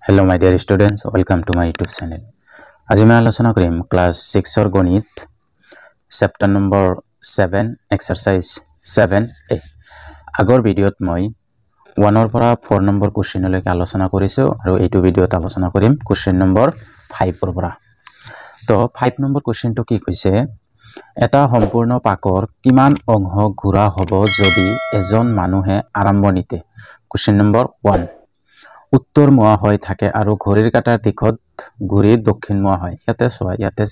Hello my dear students, welcome to my YouTube channel. আজি মই আলোচনা কৰিম ক্লাস 6 ৰ গণিত চেপ্টাৰ নম্বৰ 7 এক্সাৰসাইজ 7a। আগৰ ভিডিঅত মই 1 ৰ পৰা 4 নম্বৰ কোৱেশ্চন লৈকে আলোচনা কৰিছো আৰু এইটো ভিডিঅত আলোচনা কৰিম কোৱেশ্চন নম্বৰ 5 ৰ পৰা। তো 5 নম্বৰ কোৱেশ্চনটো কি কৈছে, এটা সম্পূৰ্ণ পাকৰ কিমান অংশ ঘূৰা হ'ব যদি এজন মানুহে আৰম্ভণিতে কোৱেশ্চন নম্বৰ 1 উত্তৰমুৱা হৈ থাকে আৰু ঘড়ীৰ কাঁটাৰ দিশত ঘূৰি দক্ষিণমুৱা হয়। ইয়াতে চোৱা, ইয়াতে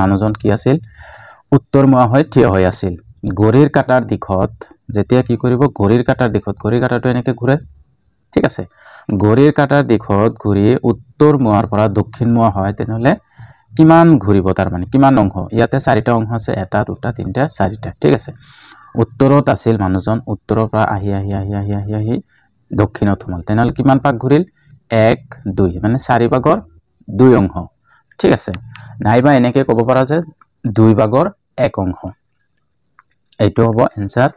মানুহজন কি আছিল, উত্তৰমুৱা হৈ থিয় হৈ আছিল। ঘড়ীৰ কাঁটাৰ দিশত যেতিয়া কি কৰিব, ঘড়ীৰ কাঁটাৰ দিশত, ঘড়ীৰ কাঁটাটো এনেকে ঘূৰে, ঠিক আছে। ঘড়ীৰ কাঁটাৰ দিশত ঘূৰি উত্তৰমুৱাৰ পৰা দক্ষিণমুৱা হয়, তেনেহ'লে কিমান ঘূৰিব, তাৰ মানে কিমান অংশ। ইয়াতে 4টা অংশ আছে, 1 2 3 4টা, ঠিক আছে। উত্তৰত আছিল মানুহজন, উত্তৰৰ পৰা আহি দক্ষিণত সোমাল, তেনেহ'লে কিমান পাক ঘূৰিল, 1 2, মানে 4 ভাগৰ 2 অংশ, ঠিক আছে। নাইবা এনেকে ক'ব পাৰা যে 2 ভাগৰ 1 অংশ। এইটো হ'ব এনসাৰ।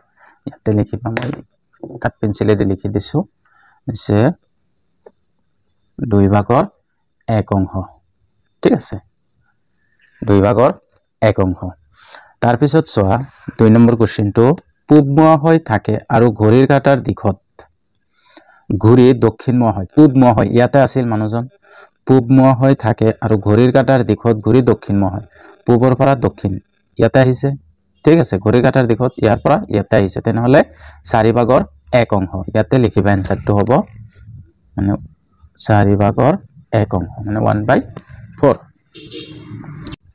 ইয়াতে লিখিবা, মই কাট পেন্সিলেদি লিখি দিছো যে 2 ভাগৰ 1 অংশ, ঠিক আছে, 2 ভাগৰ 1 অংশ। তাৰপিছত চোৱা 2 নম্বৰ কোৱেশ্চনটো, পূবমুৱা হৈ থাকে আৰু ঘড়ীৰ কাঁটাৰ দিশত ঘূৰি দক্ষিণমুৱা হয়, পূবমুৱা হয়। ইয়াতে আছিল মানুহজন, পূবমুৱা হৈ থাকে আৰু ঘড়ীৰ কাঁটাৰ দিশত ঘূৰি দক্ষিণমুৱা হয়। পূবৰ পৰা দক্ষিণ ইয়াতে আহিছে, ঠিক আছে। ঘড়ীৰ কাঁটাৰ দিশত ইয়াৰ পৰা ইয়াতে আহিছে, তেনেহ'লে 4 ভাগৰ 1 অংশ। ইয়াতে লিখিবা, এনসাৰটো হ'ব মানে 4 ভাগৰ 1 অংশ, মানে 1/4।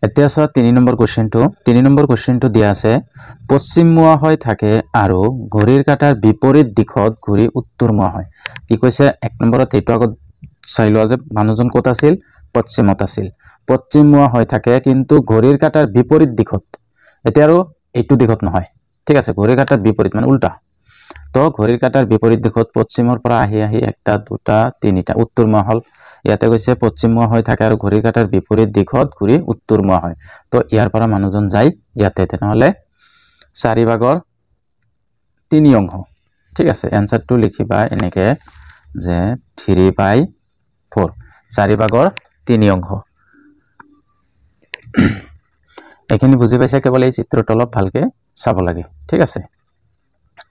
এতিয়া চোৱা 3 নম্বৰ কোৱেশ্চনটো। 3 নম্বৰ কোৱেশ্চনটো দিয়া আছে, পশ্চিমমুৱা হৈ থাকে আৰু ঘড়ীৰ কাঁটাৰ বিপৰীত দিশত ঘূৰি উত্তৰমুৱা হয়। কি কৈছে 1 নম্বৰত, এইটো আগত চাই লোৱা যে মানুহজন ক'ত আছিল, পশ্চিমত আছিল। পশ্চিমমুৱা হৈ থাকে কিন্তু ঘড়ীৰ কাঁটাৰ বিপৰীত দিশত, এতিয়া আৰু এইটো দিশত নহয়, ঠিক আছে। ঘড়ীৰ কাঁটাৰ বিপৰীত মানে উল্টা। তো ঘড়ীৰ কাঁটাৰ বিপৰীত দিশত পশ্চিমৰ পৰা আহি 1 2 3টা উত্তৰমুৱা হ'ল। ইয়াতে কৈছে পশ্চিমমুৱা হৈ থাকে আৰু ঘড়ীৰ কাঁটাৰ বিপৰীত দিশত ঘূৰি উত্তৰমুৱা হয়। তো ইয়াৰ পৰা মানুহজন যায় ইয়াতে, তেনেহ'লে 4 ভাগৰ 3 অংশ, ঠিক আছে। এনসাৰটো লিখিবা এনেকে যে 3/4, 4 ভাগৰ 3 অংশ। এইখিনি বুজি পাইছে, কেৱল এই চিত্ৰটো অলপ ভালকে চাব লাগে, ঠিক আছে।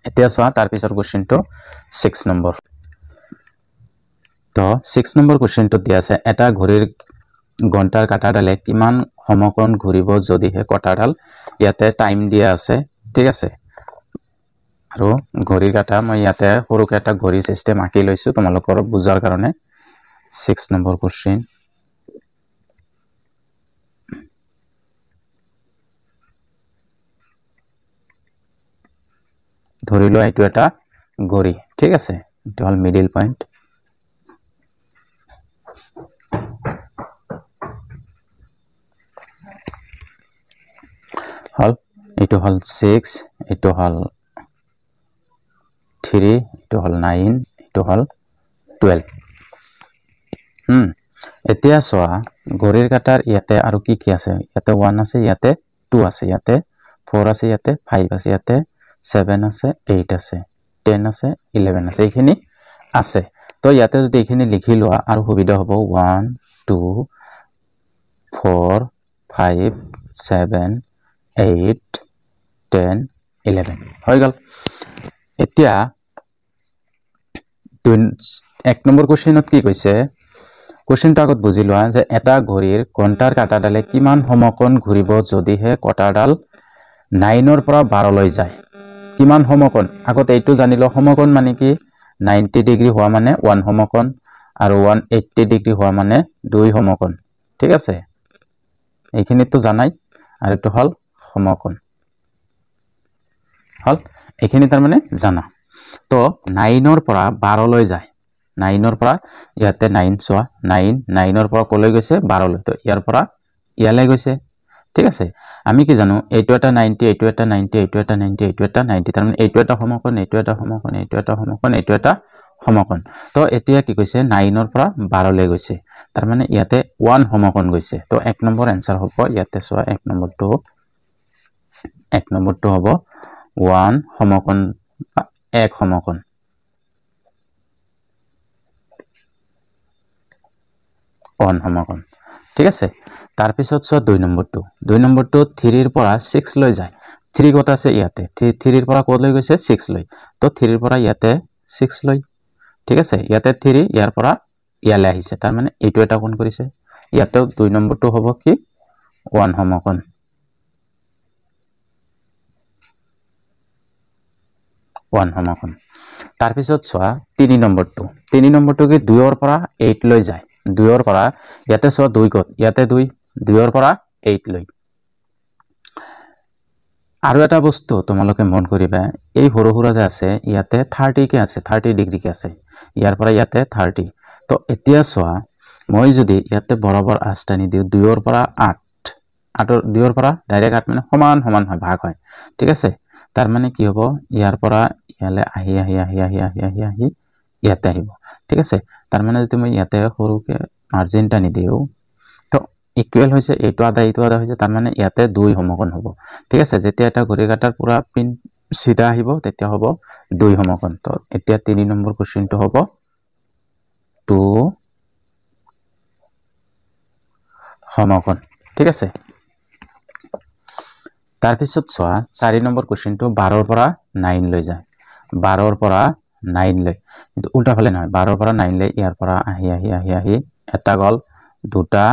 এতিয়া চোৱা তাৰ পিছৰ কোৱেশ্চনটো 6 নম্বৰ। তো 6 নম্বৰ কোৱেশ্চনটো দিয়া আছে, এটা ঘড়ীৰ ঘণ্টাৰ কাঁটাডালে কিমান সমকোণ ঘূৰিব যদিহে কটাডাল, ইয়াতে টাইম দিয়া আছে, ঠিক আছে। আৰু ঘড়ীৰ কাঁটা মই ইয়াতে সৰুকে এটা ঘড়ী চিষ্টেম আঁকি লৈছো তোমালোকৰ বুজাৰ কাৰণে। 6 নম্বৰ কোৱেশ্চন, ধৰি লোৱা এইটো এটা ঘড়ী, ঠিক আছে। এইটো হ'ল মিডিল পইণ্ট। হল, এইটো হল 6, এইটো হল 3, এইটো হল 9, এইটো হল 12। এতিয়া চোৱা ঘড়ীৰ কাঁটাৰ ইয়াতে আৰু কি কি আছে, ইয়াতে 1 আছে, ইয়াতে 2 আছে, ইয়াতে 4 আছে, ইয়াতে 5 আছে, ইয়াতে 7 আছে, 8 আছে, 10 আছে, 11 আছে, এইখিনি আছে। তো ইয়াতে যদি এইখিনি লিখি লোৱা আৰু সুবিধা হ'ব, 1 2 4 5 7 8 10 11 হৈ গ'ল। এতিয়া 1 নম্বৰ কোৱেশ্চনত কি কৈছে, কোৱেশ্চনটো আগত বুজি লোৱা যে এটা ঘড়ীৰ ঘণ্টাৰ কাঁটাডালে কিমান সমকোণ ঘূৰিব যদিহে কটাডাল 9 ৰ পৰা 12 লৈ যায়। কিমান সমকোণ, আগত এইটো জানি লওঁ। সমকোণ মানে কি, 90 ডিগ্ৰী হোৱা মানে 1 সমকোণ আৰু 180 ডিগ্ৰী হোৱা মানে 2 সমকোণ, ঠিক আছে। এইখিনিতো জানাই, আৰু এইটো হ'ল সমকোণ হল, এইখিনি তাৰ মানে জানা। তো 9 ৰ পৰা 12 লৈ যায়, 9 ৰ পৰা ইয়াতে 9 চোৱা, 9 ৰ পৰা কলৈ গৈছে, 12 লৈ, তো ইয়াৰ পৰা ইয়ালৈ গৈছে, ঠিক আছে। আমি কি জানো, এইটো এটা 90, এইটো এটা 90, এইটো এটা 90, এইটো এটা 90, তাৰ মানে এইটো এটা সমকোণ, এইটো এটা সমকোণ, এইটো এটা সমকোণ, এইটো এটা সমকোণ। তো এতিয়া কি কৈছে, 9 ৰ পৰা 12 লৈ গৈছে, তাৰ মানে ইয়াতে 1 সমকোণ গৈছে। তো 1 নম্বৰ এনসাৰ হ'ব, ইয়াতে চোৱা 1 নম্বৰটো হ'ব 1 সমকোণ, 1 সমকোণ। 1 সমকোণ ঠিক আছে তাৰ পিছত চোৱা 2 নম্বৰটো 3 ৰ পৰা 6 লৈ যায় 3 কত আছে ইয়াতে 3 ৰ পৰা কত লৈ গৈছে 6 লৈ তো 3 ৰ পৰা ইয়াতে 6 লৈ ঠিক আছে ইয়াতে 3 ইয়াৰ পৰা ইয়ালে আহিছে তাৰ মানে এইটো এটা কোণ কৰিছে ইয়াতে 2 নম্বৰটো হ'ব কি 1 সমকোণ 1 সমকোণ তাৰ পিছত চোৱা 3 নম্বৰটো কি 2 ৰ পৰা 8 লৈ যায় 2 ৰ পৰা ইয়াতে চোৱা 2 কত ইয়াতে 2 ৰ পৰা 8 লৈ আৰু এটা বস্তু তোমালোকে মন কৰিবা এই হৰহুৰা যে আছে ইয়াতে 30 কে আছে 30 ডিগ্ৰী কে আছে ইয়াৰ পৰা ইয়াতে 30 তো এতিয়া চোৱা মই যদি ইয়াতে বৰাবৰ আষ্টানি দিও 2 ৰ পৰা 8 2 ৰ পৰা ডাইৰেক্ট 8 মানে সমান সমান হয় ভাগ হয় ঠিক আছে তাৰ মানে কি হ'ব ইয়াৰ পৰা ইয়ালে আহি ইয়াতে আহিব ঠিক আছে তাৰ মানে যদি মই ইয়াতে সৰুকে মাৰ্জিন টানি দিও তো ইকুৱেল হৈছে এইটো আধা হৈছে তাৰ মানে ইয়াতে 2 সমকোণ হ'ব ঠিক আছে যেতিয়া এটা ঘড়ী কাটাৰ পুৰা পিন সিধা আহিব তেতিয়া হ'ব 2 সমকোণ তো এতিয়া 3 নম্বৰ কোৱেশ্চনটো হ'ব 2 সমকোণ ঠিক আছে তাৰ পিছত চোৱা 4 নম্বৰ কোৱেশ্চনটো 12 ৰ পৰা 9 লৈ যায় 12 ৰ পৰা 9 লৈ কিন্তু উল্টা ফালে নহয় 12 ৰ পৰা 9 লৈ ইয়াৰ পৰা আহি এটা গল দুটা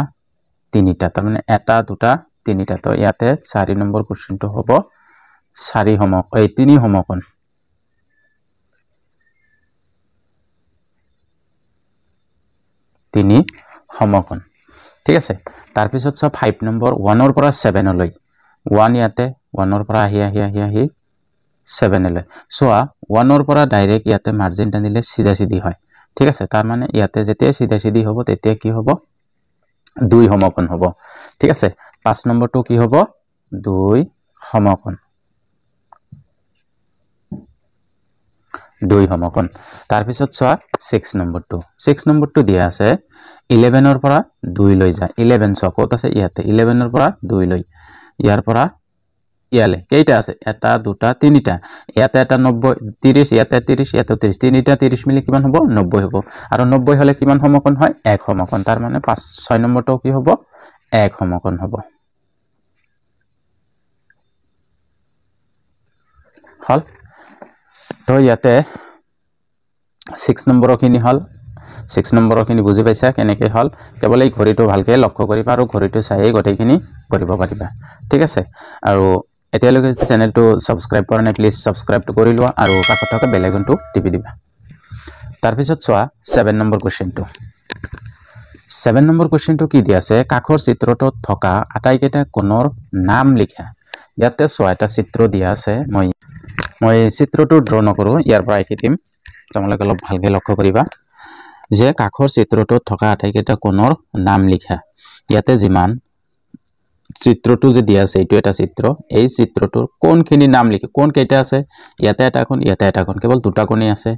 তিনিটা তাৰ মানে এটা দুটা তিনিটা তো ইয়াতে 4 নম্বৰ কোৱেশ্চনটো হ'ব 3 সমকোণ 3 সমকোণ ঠিক আছে তাৰ পিছত চোৱা 5 নম্বৰ 1 ৰ পৰা 7 লৈ 1 ইয়াতে 1 ৰ পৰা আহি 7 লৈ চোৱা 1 ৰ পৰা ডাইৰেক্ট ইয়াতে মাৰ্জিন টানিলে সিধা সিধি হয় ঠিক আছে তাৰ মানে ইয়াতে যেতিয়া সিধা সিধি হ'ব তেতিয়া কি হ'ব 2 সমকোণ হ'ব ঠিক আছে 5 নম্বৰটো কি হ'ব 2 সমকোণ 2 সমকোণ তাৰ পিছত চোৱা 6 নম্বৰটো দিয়া আছে 11 ৰ পৰা 2 লৈ যায় 11 চোৱা কত আছে ইয়াতে 11 ৰ পৰা 2 লৈ ইয়াৰ পৰা ইয়ালে কেইটা আছে এটা দুটা তিনিটা ইয়াতে এটা 90 30 ইয়াতে 30 ইয়াতে 30 তিনিটা 30 মিলি কিমান হ'ব 90 হ'ব আৰু 90 হলে কিমান সমকোণ হয় 1 সমকোণ তাৰ মানে 6 নম্বৰটো কি হ'ব 1 সমকোণ হ'ব হল তো ইয়াতে 6 নম্বৰখিনি হল 6 নম্বৰখিনি বুজি পাইছা কেনেকৈ হল কেৱল এই ঘড়ীটো ভালকৈ লক্ষ্য কৰিবা আৰু ঘড়ীটো চাই গটেইখিনি কৰিব পাৰিবা ঠিক আছে আৰু এতিয়ালৈকে চেনেলটো সাবস্ক্ৰাইব কৰা নাই প্লিজ সাবস্ক্ৰাইবটো কৰি লোৱা আৰু কাষত থকা বেল আইকনটো টিপি দিবা তাৰ পিছত চোৱা 7 নম্বৰ কোৱেশ্চনটো 7 নম্বৰ কোৱেশ্চনটো কি দিয়া আছে কাষৰ চিত্ৰটোত থকা আটাইকেইটা কোণৰ নাম লিখা ইয়াতে চোৱা এটা চিত্ৰ দিয়া আছে মই চিত্ৰটো ড্ৰ নকৰো ইয়াৰ পৰা আঁকি দিম তোমালোকে অলপ ভালকৈ লক্ষ্য কৰিবা যে কাষৰ চিত্ৰটোত থকা আটাইকেইটা কোণৰ নাম লিখা ইয়াতে যিমান চিত্ৰটো যে দিয়া আছে এইটো এটা চিত্ৰ এই চিত্ৰটোৰ কোনখিনি নাম লিখি কোন কেইটা আছে ইয়াতে এটা কোণ কেৱল দুটা কোণই আছে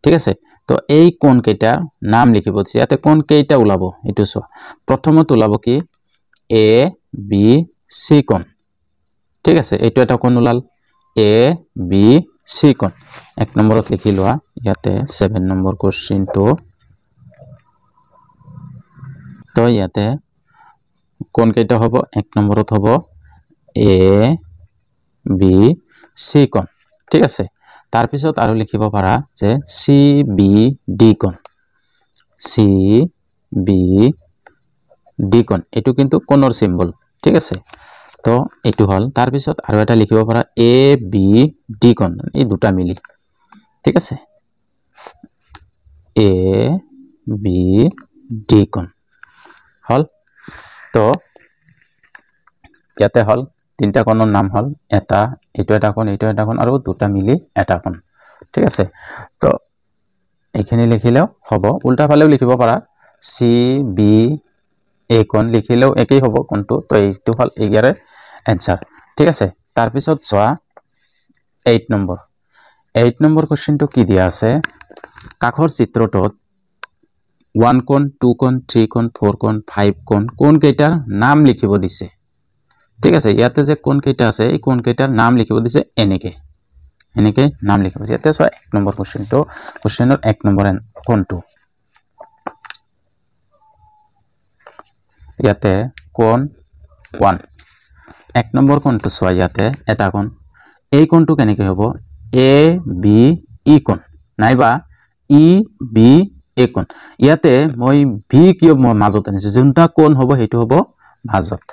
ঠিক আছে তো এই কোণ কেইটা নাম লিখিব দিছে ইয়াতে কোণ কেইটা ওলাব এটো চোৱা প্ৰথমত ওলাব কি এ বি সি কোণ ঠিক আছে এইটো এটা কোণ ওলাল এ বি সি কোণ 1 নম্বৰত লিখি লোৱা ইয়াতে 7 নম্বৰ কোৱেশ্চনটো তো ইয়াতে কোণ কেইটা হ'ব 1 নম্বৰত হ'ব এ বি সি কোণ ঠিক আছে তাৰ পিছত আৰু লিখিব পাৰা যে সি বি ডি কোণ এটো কিন্তু কোণৰ সিম্বল ঠিক আছে তো এটো হল তাৰ পিছত আৰু এটা লিখিব পাৰা এ বি ডি কোণ এই দুটা মিলি ঠিক আছে এ বি ডি কোণ হল তো ইয়াতে হল তিনটা কোণৰ নাম হল এটা এইটো এটা কোণ আৰু দুটা মিলি এটা কোণ ঠিক আছে তো এইখিনি লিখিলেও হ'ব উল্টা ফালেও লিখিব পাৰা সি বি এ কোণ লিখিলেও একেই হ'ব কোণটো তো এইটো হল ইয়াৰে এনসাৰ ঠিক আছে তাৰ পিছত চোৱা 8 নম্বৰ কোৱেশ্চনটো কি দিয়া আছে কাষৰ চিত্ৰটোত 1 কোণ 2 কোণ 3 কোণ 4 কোণ 5 কোণ কেইটাৰ নাম লিখিব দিছে ঠিক আছে ইয়াতে যে কোণ কেইটা আছে এই কোণ কেইটাৰ নাম লিখিব দিছে এনেকে নাম লিখিব দিছে ইয়াতে চোৱা 1 নম্বৰ কোৱেশ্চনৰ 1 নম্বৰ কোণটো ইয়াতে কোণ 1 এক নম্বৰ কোণটো চোৱা ইয়াতে এটা কোণ এই কোণটো কেনেকৈ হ'ব এ বি ই কোণ নাইবা ই বি এ কোণ ইয়াতে মই ভি কিয় মই মাজত আনিছো যোনটা কোণ হ'ব সেইটো হ'ব মাজত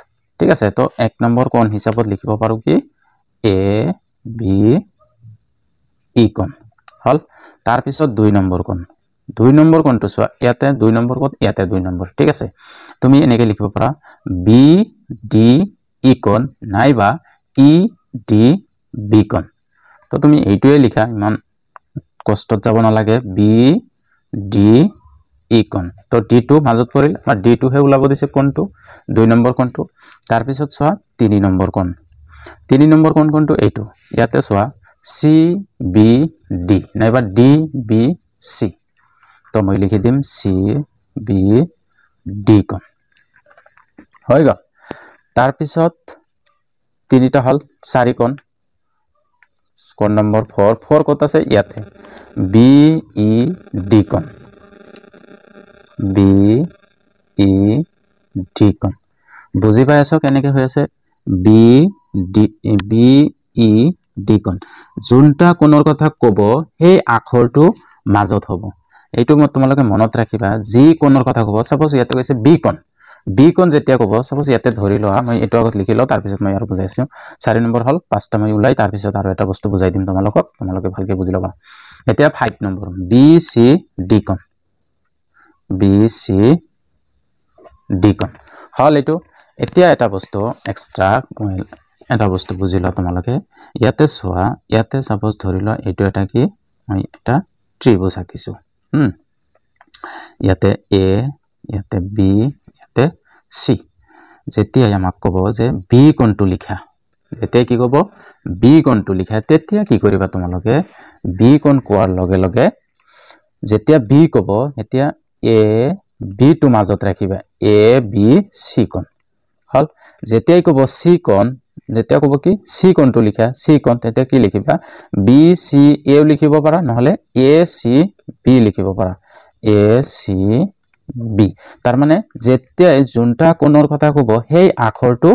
ঠিক আছে তো এক নম্বৰ কোণ হিচাপত লিখিব পাৰো কি এ বি ই কোণ হল তাৰ পিছত 2 নম্বৰ কোণটো চোৱা ইয়াতে 2 নম্বৰ কোণ ইয়াতে 2 নম্বৰ ঠিক আছে তুমি এনেকৈ লিখিব পাৰা বি ডি ই কোণ নাইবা ই ডি বি কোণ তো তুমি এইটোৱে লিখা ইমান কষ্টত যাব নালাগে বি ডি ই কোণ তো ডি টো মাজত পৰিল বা ডি টো হে ওলাব দিছে কোণটো 2 নম্বৰ কোণটো তাৰ পিছত চোৱা 3 নম্বৰ কোণ কোণটো এইটো ইয়াতে চোৱা সি বি ডি নাইবা ডি বি সি তো মই লিখি দিম সি বি ডি কোণ হৈ গ'ল তাৰ পিছত তিনিটা হল 4 কোণ নম্বৰ 4 কত আছে ইয়াতে বি ই ডি কোণ বি ই ডি কোণ বুজি পাই আছো কেনেকৈ হৈ আছে বি ই ডি কোণ যোনটা কোণৰ কথা ক'ব সেই আখৰটো মাজত হ'ব এইটো মই তোমালোকে মনত ৰাখিবা যি কোণৰ কথা ক'ব সাপোজ ইয়াতে কৈছে বি কোণ যেতিয়া ক'ব সাপোজ ইয়াতে ধৰি লোৱা মই এটো আগত লিখি লও তাৰ পিছত মই আৰু বুজাইছো 4 নম্বৰ হল পাঁচটা মই উলাই তাৰ পিছত আৰু এটা বস্তু বুজাই দিম তোমালোকে ভালকে বুজি লবা এতিয়া 5 নম্বৰ বি সি ডি কোণ বি সি ডি কোণ হল এটো এতিয়া এটা বস্তু এক্সট্ৰা এটা বস্তু বুজি লও তোমালোকে ইয়াতে চোৱা ইয়াতে সাপোজ ধৰি লোৱা এটো এটা কি মই এটা ত্ৰিভুজ আঁকিছো ইয়াতে এ ইয়াতে বি ইয়াতে সি যেতিয়া আমাক ক'ব যে বি কোণটো লিখা যেতিয়া কি ক'ব বি কোণটো লিখা তেতিয়া কি কৰিবা তোমালোকে বি কোণ কোৱাৰ লগে লগে যেতিয়া বি ক'ব এতিয়া এ বি টো মাজত ৰাখিবা এ বি সি কোণ হল যেতিয়াই ক'ব সি কোণ যেতিয়া ক'ব কি সি কোণটো লিখা সি কোণ তেতিয়া কি লিখিবা বি সি এ লিখিব পাৰা নহলে এ সি বি লিখিব পাৰা এ সি বি তাৰ মানে যেতিয়াই যোনটা কোণৰ কথা ক'ব সেই আখৰটো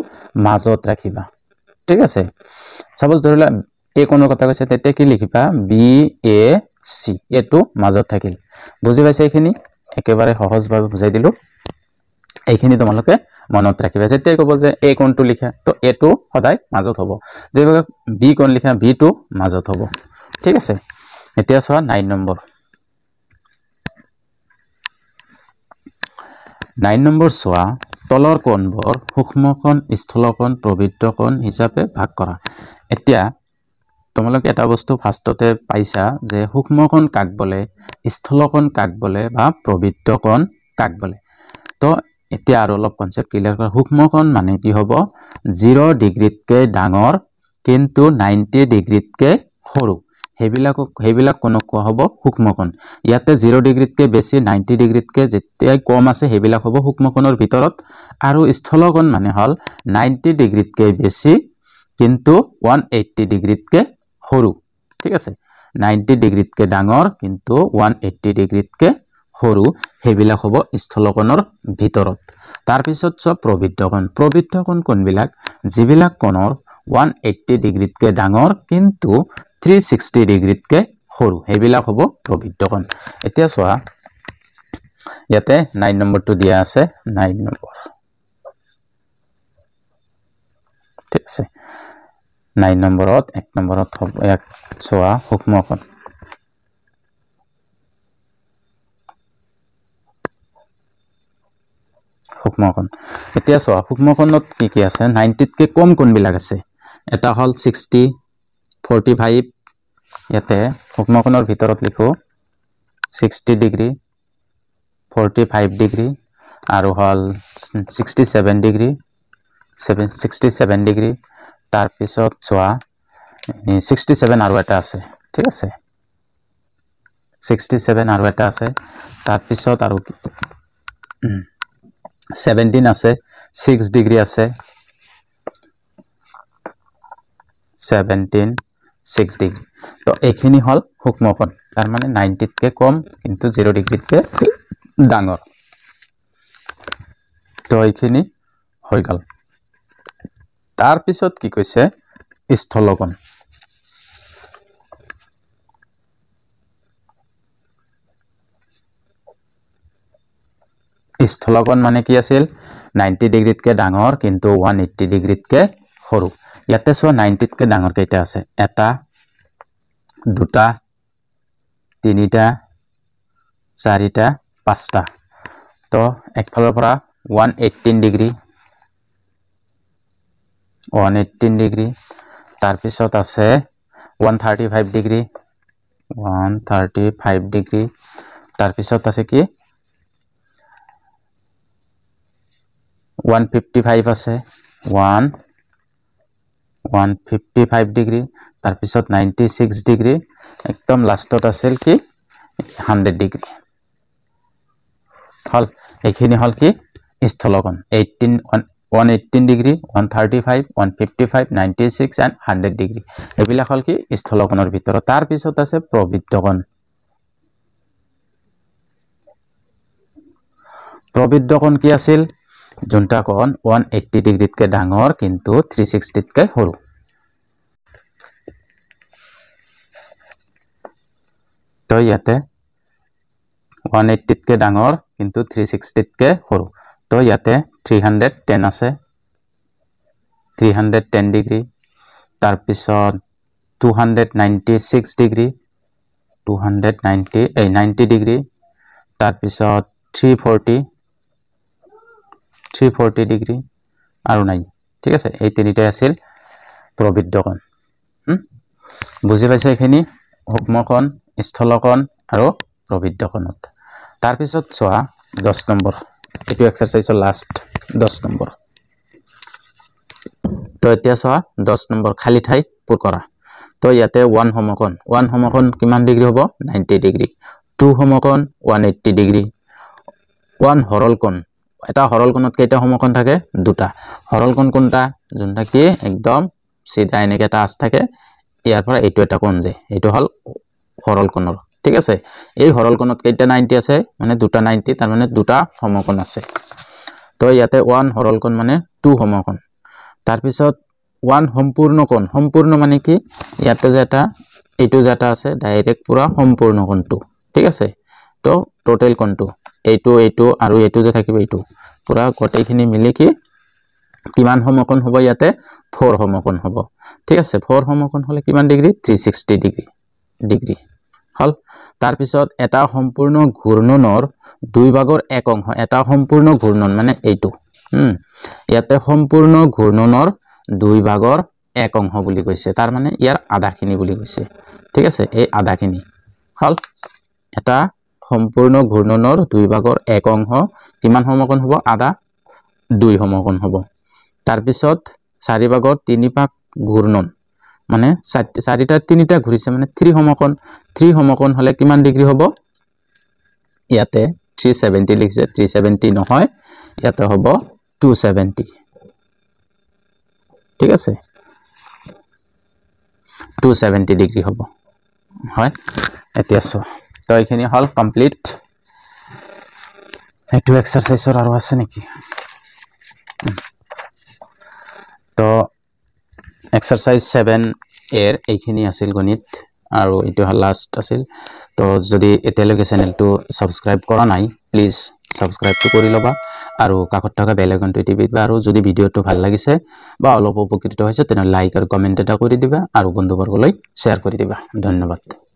মাজত ৰাখিবা ঠিক আছে সাপোজ ধৰিলা এ কোণৰ কথা কৈছে তেতিয়া কি লিখিবা বি এ সি এটো মাজত থাকিল বুজি পাইছে এইখিনি একেবাৰে সহজভাৱে বুজাই দিলো এইখিনি তোমালোকে মনত ৰাখিবা যেতিয়াই ক'ব যে এ কোণটো লিখা তো এটো সদায় মাজত হ'ব যেভাবে বি কোণ লিখা বি টো মাজত হ'ব ঠিক আছে এতিয়া চোৱা 9 নম্বৰ 9 নম্বৰ চোৱা তলৰ কোণবোৰ সূক্ষ্মকোণ স্থূলকোণ প্ৰবৃদ্ধ কোণ হিচাপে ভাগ কৰা এতিয়া তোমালোকে এটা বস্তু ফাৰ্ষ্টতে পাইছা যে সূক্ষ্মকোণ কাক বলে স্থূলকোণ কাক বলে বা প্ৰবৃদ্ধ কোণ কাক বলে তো এতিয়া আৰু অলপ কনসেপ্ট ক্লিয়াৰ কৰা সূক্ষ্মকোণ মানে কি হ'ব 0 ডিগ্ৰীতকৈ ডাঙৰ কিন্তু 90 ডিগ্ৰীতকৈ সৰু হেবিলাক কোণক কোৱা হ'ব সূক্ষ্মকোণ ইয়াতে 0 ডিগ্ৰীতকৈ বেছি 90 ডিগ্ৰীতকৈ যেতিয়া কম আছে হেবিলাক হ'ব সূক্ষ্মকোণৰ ভিতৰত আৰু স্থূলকোণ মানে হল 90 ডিগ্ৰীতকৈ বেছি কিন্তু 180 ডিগ্ৰীতকৈ সৰু ঠিক আছে 90 ডিগ্ৰীতকৈ ডাঙৰ কিন্তু 180 ডিগ্ৰীতকৈ সৰু হেবিলাক হ'ব স্থূলকোণৰ ভিতৰত তাৰ পিছত সব প্ৰবৃদ্ধ কোণ কোনবিলাক যিবিলাক কোণৰ 180 ডিগ্ৰীতকৈ ডাঙৰ কিন্তু 360 ডিগ্ৰীতকৈ সৰু হেবিলাক হ'ব প্ৰবৃদ্ধ কোণ এতিয়া চোৱা ইয়াতে 9 নম্বৰটো দিয়া আছে 9 নম্বৰ ঠিক আছে 9 নম্বৰত 1 নম্বৰত হ'ব এক চোৱা সূক্ষ্মকোণ এতিয়া চোৱা সূক্ষ্মকোণত কি আছে 90 তকৈ কম কোণবিলাক আছে এটা হল 60 45 ইয়াতে সূক্ষ্মকোণৰ ভিতৰত লিখো 60 ডিগ্ৰী 45 ডিগ্ৰী আৰু হল 67 ডিগ্ৰী 67 ডিগ্ৰী তাৰ পিছত চোৱা 67 আৰু এটা আছে ঠিক আছে 67 আৰু এটা আছে তাৰ পিছত আৰু 17 আছে 6 ডিগ্ৰী আছে 17 6 ডিগ্ৰী তো এইখিনি হল সূক্ষ্মকোণ তাৰ মানে 90 তকৈ কম কিন্তু 0 ডিগ্ৰীতকৈ ডাঙৰ তো এইখিনি হৈ গল তাৰ পিছত কি কৈছে স্থলকোণ স্থলকোণ মানে কি আছিল 90 ডিগ্ৰীতকে ডাঙৰ কিন্তু 180 ডিগ্ৰীতকে সৰু ইয়াতে সো 90 তকে ডাঙৰ কেইটা আছে এটা দুটা তিনিটা চাৰিটা পাঁচটা তো একফালৰ পৰা 118 ডিগ্ৰী তাৰ পিছত আছে 135 ডিগ্ৰী তাৰ পিছত আছে কি 155 আছে 155 ডিগ্ৰী তাৰ পিছত 96 ডিগ্ৰী একদম লাষ্টত আছিল কি 100 ডিগ্ৰী হল এইখিনি হল কি স্থলকোণ 118 ডিগ্ৰী 135 155 96 and 100 ডিগ্ৰী এবিলা হল কি স্থলকোণৰ ভিতৰত তাৰ পিছত আছে প্ৰবৃদ্ধকোণ কি আছিল যোনটা কোণ 180 ডিগ্ৰীতকে ডাঙৰ কিন্তু 360 তকে সৰু তো ইয়াতে 180 তকে ডাঙৰ কিন্তু 360 তকে সৰু তো ইয়াতে 310 আছে 310 ডিগ্ৰী তাৰ পিছত 296 ডিগ্ৰী 90 ডিগ্ৰী তাৰ পিছত 340 ডিগ্ৰী আৰু নাই ঠিক আছে এই তিনিটা আছিল প্ৰবৃদ্ধকোণ বুজি পাইছে এখিনি সূক্ষ্মকোণ স্থলকোণ আৰু প্ৰবৃদ্ধকোণত তাৰ পিছত চোৱা 10 নম্বৰ এটো এক্সাৰসাইজৰ লাষ্ট 10 নম্বৰ তো এতিয়া চোৱা 10 নম্বৰ খালি ঠাই পূৰ কৰা তো ইয়াতে 1 সমকোণ কিমান ডিগ্ৰী হ'ব 90 ডিগ্ৰী 2 সমকোণ 180 ডিগ্ৰী 1 হৰলকোণ এটা হৰলকোণত কেইটা সমকোণ থাকে দুটা হৰলকোণ কোনটা যোনটা কি একদম সিধা এনেকে এটা আছ থাকে ইয়াৰ পৰা এইটো এটা কোণ যে এইটো হল হৰলকোণৰ ঠিক আছে এই হৰলকোণত কেইটা 90 আছে মানে দুটা 90 তাৰ মানে দুটা সমকোণ আছে তো ইয়াতে 1 হৰলকোণ মানে 2 সমকোণ তাৰ পিছত 1 সম্পূৰ্ণ মানে কি ইয়াতে যেটা এইটো যেটা আছে ডাইৰেক্ট পুৰা সম্পূৰ্ণ কোণটো ঠিক আছে তো টোটাল কোণটো এইটো আৰু এইটো যে থাকিব এইটো পুৰা গোটেইখিনি মিলি কি কিমান সমকোণ হ'ব ইয়াতে 4 সমকোণ হ'ব ঠিক আছে 4 সমকোণ হলে কিমান ডিগ্ৰী 360 ডিগ্ৰী হল তাৰ পিছত এটা সম্পূৰ্ণ ঘূৰ্ণনৰ দুই ভাগৰ এক অংশ এটা সম্পূৰ্ণ ঘূৰ্ণন মানে এইটো ইয়াতে সম্পূৰ্ণ ঘূৰ্ণনৰ দুই ভাগৰ এক অংশ বুলি কৈছে তাৰ মানে ইয়াৰ আধাখিনি বুলি কৈছে ঠিক আছে এই আধাখিনি হল এটা সম্পূৰ্ণ ঘূৰ্ণনৰ দুই ভাগৰ এক অংশ কিমান সমকোণ হ'ব আধা 2 সমকোণ হ'ব তাৰ পিছত চাৰি ভাগৰ 3 ভাগ ঘূৰ্ণন মানে চাৰিটা তিনিটা ঘূৰিছে মানে 3 সমকোণ হলে কিমান ডিগ্ৰী হ'ব ইয়াতে 370 লিখছে 370 নহয় ইয়াতে হ'ব 270 ঠিক আছে 270 ডিগ্ৰী হ'ব হয় এতিয়া সো তো এইখিনি হল কমপ্লিট এটো এক্সাৰসাইজৰ আৰু আছে নেকি তো এক্সাৰসাইজ 7 এৰ এইখিনি আছিল গণিত আৰু এটো হল লাস্ট আছিল তো যদি এতিয়ালৈকে চ্যানেলটো সাবস্ক্ৰাইব কৰা নাই প্লিজ সাবস্ক্ৰাইব কৰি লবা আৰু কাকত থকা বেল আইকনটো টিপিবা আৰু যদি ভিডিওটো ভাল লাগিছে বা অলপ উপকৃত হৈছে তেনে লাইক আৰু কমেন্ট এটা কৰি দিবা আৰু বন্ধুবৰ্গলৈ শেয়াৰ কৰি দিবা ধন্যবাদ